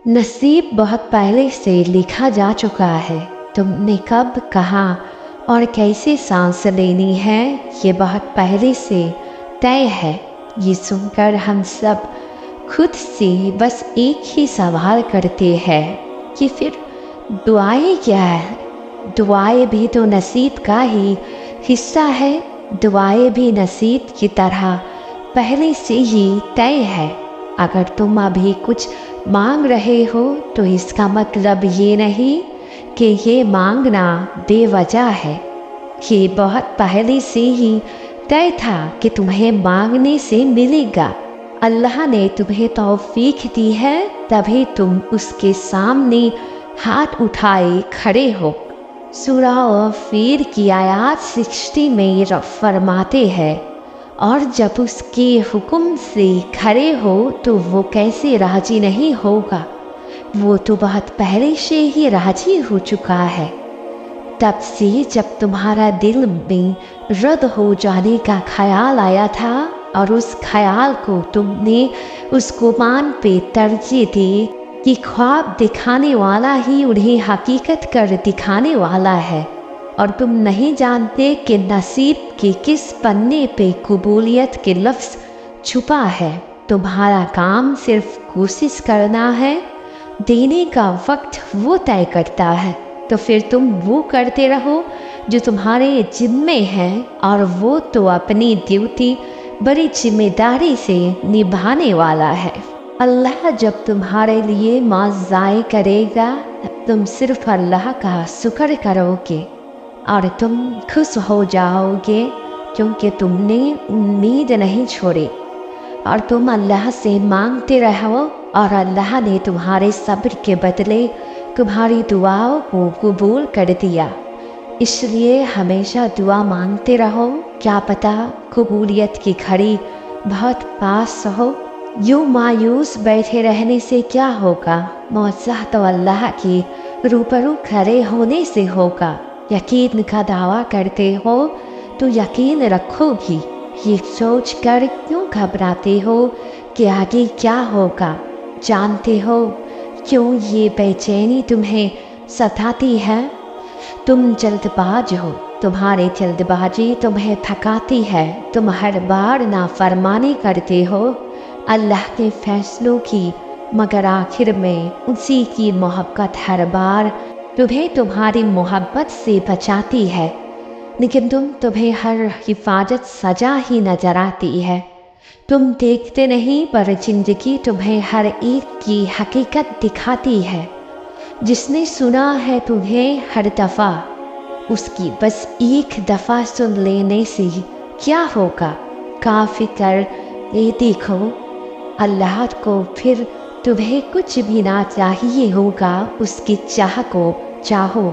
नसीब बहुत पहले से लिखा जा चुका है। तुमने कब, कहाँ और कैसे सांस लेनी है ये बहुत पहले से तय है। ये सुनकर हम सब खुद से बस एक ही सवाल करते हैं कि फिर दुआएं क्या है। दुआएं भी तो नसीब का ही हिस्सा है। दुआएं भी नसीब की तरह पहले से ही तय है। अगर तुम अभी कुछ मांग रहे हो तो इसका मतलब ये नहीं कि ये मांगना बेवजह है। ये बहुत पहले से ही तय था कि तुम्हें मांगने से मिलेगा। अल्लाह ने तुम्हें तौफीक दी है, तभी तुम उसके सामने हाथ उठाए खड़े हो। सूरह फीर की आयत 60 में रब फरमाते हैं, और जब उसके हुक्म से खड़े हो तो वो कैसे राजी नहीं होगा। वो तो बहुत पहले से ही राजी हो चुका है। तब से जब तुम्हारा दिल में रद्द हो जाने का ख्याल आया था और उस ख्याल को तुमने उस गुमान पे तरजीह दी कि ख्वाब दिखाने वाला ही उन्हें हकीकत कर दिखाने वाला है, और तुम नहीं जानते कि नसीब के किस पन्ने पे कबूलियत के लफ्ज़ छुपा है। तुम्हारा काम सिर्फ कोशिश करना है, देने का वक्त वो तय करता है। तो फिर तुम वो करते रहो जो तुम्हारे जिम्मे है, और वो तो अपनी ड्यूटी बड़ी जिम्मेदारी से निभाने वाला है। अल्लाह जब तुम्हारे लिए मौत ज़ाय करेगा तब तुम सिर्फ अल्लाह का शुक्र करोगे और तुम खुश हो जाओगे, क्योंकि तुमने उम्मीद नहीं छोड़ी और तुम अल्लाह से मांगते रहो, और अल्लाह ने तुम्हारे सब्र के बदले तुम्हारी दुआओं को कबूल कर दिया। इसलिए हमेशा दुआ मांगते रहो, क्या पता कबूलियत की घड़ी बहुत पास हो। यूँ मायूस बैठे रहने से क्या होगा, मौज़ा तो अल्लाह की रूबरू खड़े होने से होगा। यकीन का दावा करते हो तो यकीन रखो भी। ये सोच कर क्यों घबराते हो कि आगे क्या होगा। जानते हो क्यों ये बेचैनी तुम्हें सताती है? तुम जल्दबाज हो, तुम्हारी जल्दबाजी तुम्हें थकाती है। तुम हर बार नाफरमानी करते हो अल्लाह के फैसलों की, मगर आखिर में उसी की मोहब्बत हर बार तुम्हें तुम्हारी मोहब्बत से बचाती है। लेकिन तुम्हें हर हिफाजत सजा ही नजर आती है। तुम देखते नहीं, पर जिंदगी तुम्हें हर एक की हकीकत दिखाती है। जिसने सुना है तुम्हें हर दफ़ा, उसकी बस एक दफ़ा सुन लेने से क्या होगा। काफ़ी कर ये देखो अल्लाह को, फिर तुम्हें कुछ भी ना चाहिए होगा। उसकी चाह को चाहो,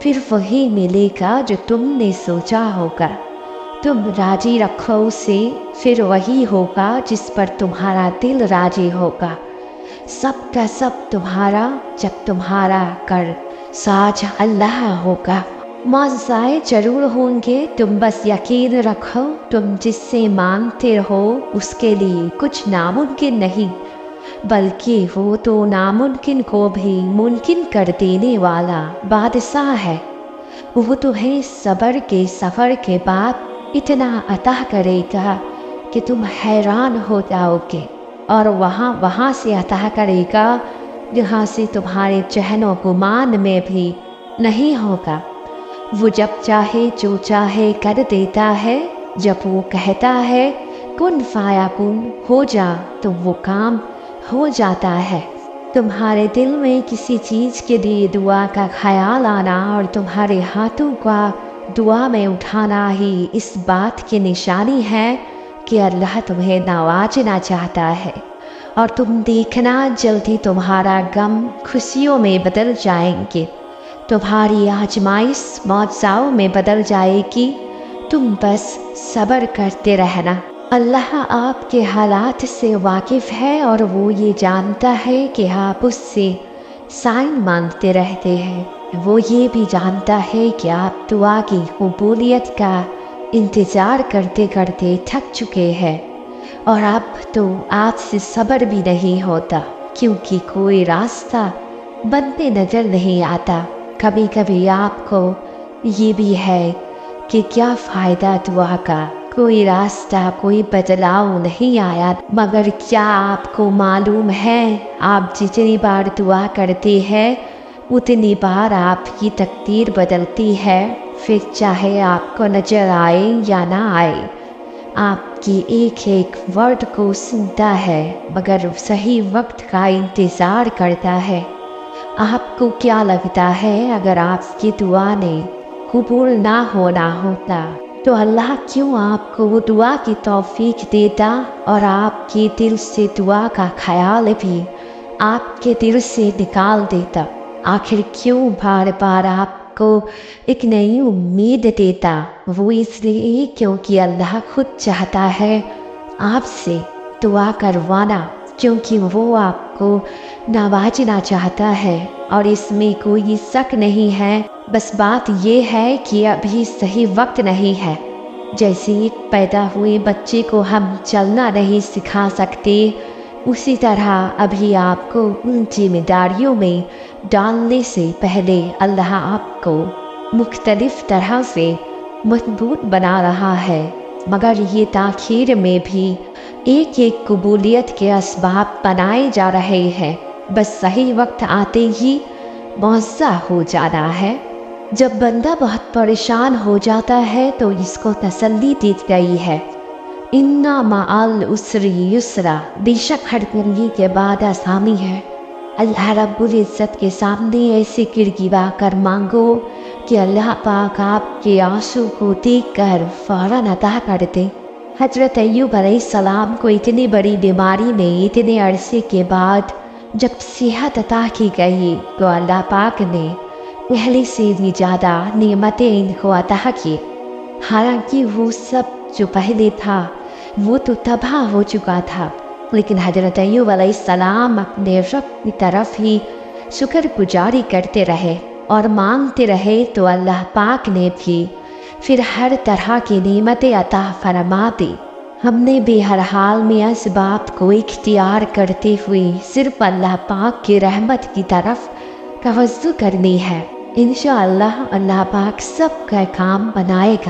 फिर वही मिलेगा जो तुमने सोचा होगा। तुम राजी रखो उसे, फिर वही होगा जिस पर तुम्हारा दिल राजी होगा। सब का सब तुम्हारा जब तुम्हारा कर साज अल्लाह होगा। मौज़ाए जरूर होंगे, तुम बस यकीन रखो। तुम जिससे मांगते हो उसके लिए कुछ नामुमकिन नहीं, बल्कि वो तो नामुमकिन को भी मुमकिन कर देने वाला बादशाह है। वो तुम्हें सब्र के सफ़र के बाद इतना अता करेगा कि तुम हैरान हो जाओगे, और वहाँ से अता करेगा जहाँ से तुम्हारे चहनो गुमान में भी नहीं होगा। वो जब चाहे जो चाहे कर देता है। जब वो कहता है कुन फायाकुन हो जा, तो वो काम हो जाता है। तुम्हारे दिल में किसी चीज़ के लिए दुआ का ख्याल आना और तुम्हारे हाथों का दुआ में उठाना ही इस बात की निशानी है कि अल्लाह तुम्हें नवाजना चाहता है। और तुम देखना जल्दी तुम्हारा गम खुशियों में बदल जाएंगे, तुम्हारी आजमाइश मौज़ाओं में बदल जाएगी। तुम बस सब्र करते रहना। अल्लाह आपके हालात से वाकिफ़ है, और वो ये जानता है कि आप उससे साइन मांगते रहते हैं। वो ये भी जानता है कि आप दुआ की कबूलियत का इंतज़ार करते करते थक चुके हैं, और अब तो आपसे सब्र भी नहीं होता, क्योंकि कोई रास्ता बनते नजर नहीं आता। कभी कभी आपको ये भी है कि क्या फ़ायदा दुआ का, कोई रास्ता कोई बदलाव नहीं आया। मगर क्या आपको मालूम है, आप जितनी बार दुआ करते हैं उतनी बार आपकी तकदीर बदलती है। फिर चाहे आपको नजर आए या ना आए, आपकी एक एक वर्ड को सुनता है, मगर सही वक्त का इंतज़ार करता है। आपको क्या लगता है, अगर आपकी दुआ ने कबूल ना होता तो अल्लाह क्यों आपको वो दुआ की तौफीक देता और आपके दिल से दुआ का ख्याल भी आपके दिल से निकाल देता? आखिर क्यों बार बार आपको एक नई उम्मीद देता? वो इसलिए क्योंकि अल्लाह खुद चाहता है आपसे दुआ करवाना, क्योंकि वो आपको नवाजना चाहता है और इसमें कोई शक नहीं है। बस बात ये है कि अभी सही वक्त नहीं है। जैसे एक पैदा हुए बच्चे को हम चलना नहीं सिखा सकते, उसी तरह अभी आपको उन जिम्मेदारियों में डालने से पहले अल्लाह आपको मुख्तलिफ तरह से मजबूत बना रहा है। मगर ये ताखीर में भी एक एक कबूलियत के असबाब बनाए जा रहे हैं। बस सही वक्त आते ही मुअज़्ज़ा हो जाना है। जब बंदा बहुत परेशान हो जाता है तो इसको तसल्ली दी गई है, इन्ना मअल उसरी युसरा, बेशक हर तंगी के बाद आसानी है। अल्लाह रब्बुल इज़्ज़त के सामने ऐसे गिड़गिड़ा कर मांगो कि अल्लाह पाक आपके आंसू को देखकर फौरन अता कर दे। हजरत अय्यूब अलैहिस्सलाम को इतनी बड़ी बीमारी में इतने अरसे के बाद जब सेहत अता की गई तो अल्लाह पाक ने पहले से भी ज़्यादा नेमतें इनको अता की। हालांकि वो सब जो पहले था वो तो तबाह हो चुका था, लेकिन हजरत अय्यूब अलैहिस्सलाम अपने रब की तरफ ही शुक्रगुजारी करते रहे और मांगते रहे, तो अल्लाह पाक ने भी फिर हर तरह की नेमतें अता फरमा दी। हमने भी हर हाल में असबाब को इख्तियार करते हुए सिर्फ अल्लाह पाक की रहमत की तरफ तवज्जो करनी है। इंशाअल्लाह अल्लाह पाक सबका काम बनाएगा।